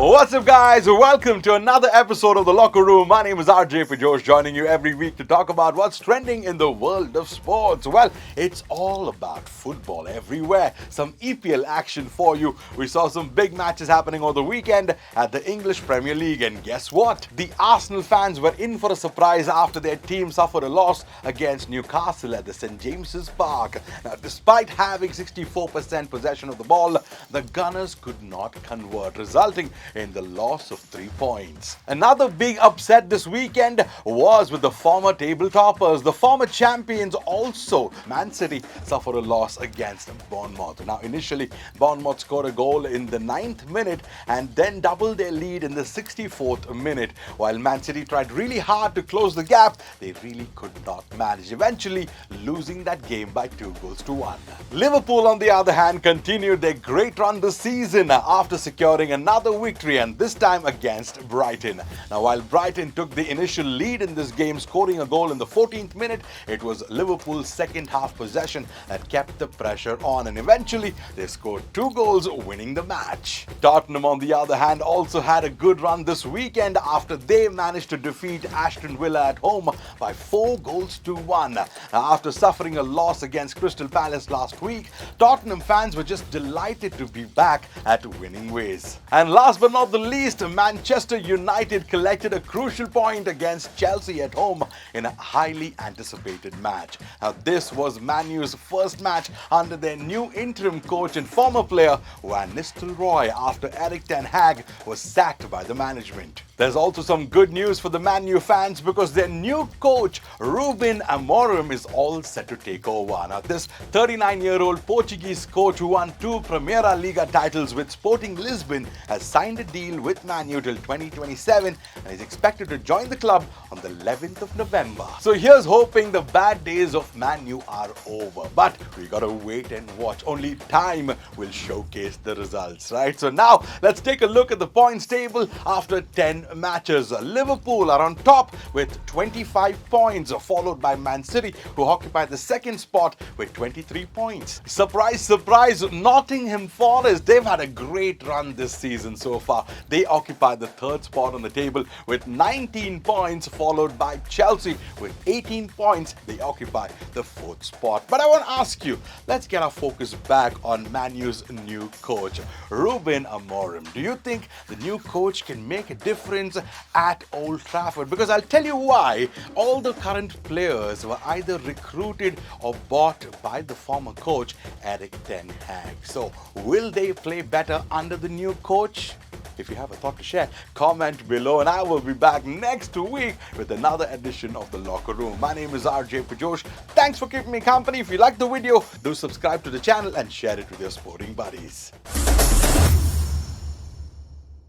What's up, guys? Welcome to another episode of The Locker Room. My name is Pijosh, joining you every week to talk about what's trending in the world of sports. Well, it's all about football everywhere. Some EPL action for you. We saw some big matches happening over the weekend at the English Premier League. And guess what? The Arsenal fans were in for a surprise after their team suffered a loss against Newcastle at the St. James's Park. Now, despite having 64% possession of the ball, the Gunners could not convert, resulting in the loss of 3 points. Another big upset this weekend was with the former table toppers. The former champions also, Man City, suffered a loss against Bournemouth. Now, initially, Bournemouth scored a goal in the 9th minute and then doubled their lead in the 64th minute. While Man City tried really hard to close the gap, they really could not manage, eventually losing that game by 2-1. Liverpool, on the other hand, continued their great run this season after securing another victory, and this time against Brighton. Now, while Brighton took the initial lead in this game, scoring a goal in the 14th minute, it was Liverpool's second half possession that kept the pressure on, and eventually they scored 2 goals, winning the match. Tottenham, on the other hand, also had a good run this weekend after they managed to defeat Aston Villa at home by 4-1. Now, after suffering a loss against Crystal Palace last week, Tottenham fans were just delighted to be back at winning ways. And last but not the least, Manchester United collected a crucial point against Chelsea at home in a highly anticipated match. Now, this was Manu's first match under their new interim coach and former player Van Nistelrooy after Erik Ten Hag was sacked by the management. There's also some good news for the Manu fans because their new coach, Ruben Amorim, is all set to take over. Now, this 39-year-old Portuguese coach who won 2 Primeira Liga titles with Sporting Lisbon has signed a deal with Manu till 2027 and is expected to join the club on the 11th of November. So here's hoping the bad days of Manu are over. But we gotta wait and watch. Only time will showcase the results, right? So now let's take a look at the points table after 10 matches. Liverpool are on top with 25 points, followed by Man City, who occupy the second spot with 23 points. Surprise, surprise, Nottingham Forest, they've had a great run this season so far. They occupy the 3rd spot on the table with 19 points, followed by Chelsea with 18 points. They occupy the 4th spot. But I want to ask you, let's get our focus back on Manu's new coach, Ruben Amorim. Do you think the new coach can make a difference at Old Trafford? Because I'll tell you why. All the current players were either recruited or bought by the former coach, Erik Ten Hag. So will they play better under the new coach? If you have a thought to share, comment below, and I will be back next week with another edition of The Locker Room. My name is Pijosh. Thanks for keeping me company. If you like the video, do subscribe to the channel and share it with your sporting buddies.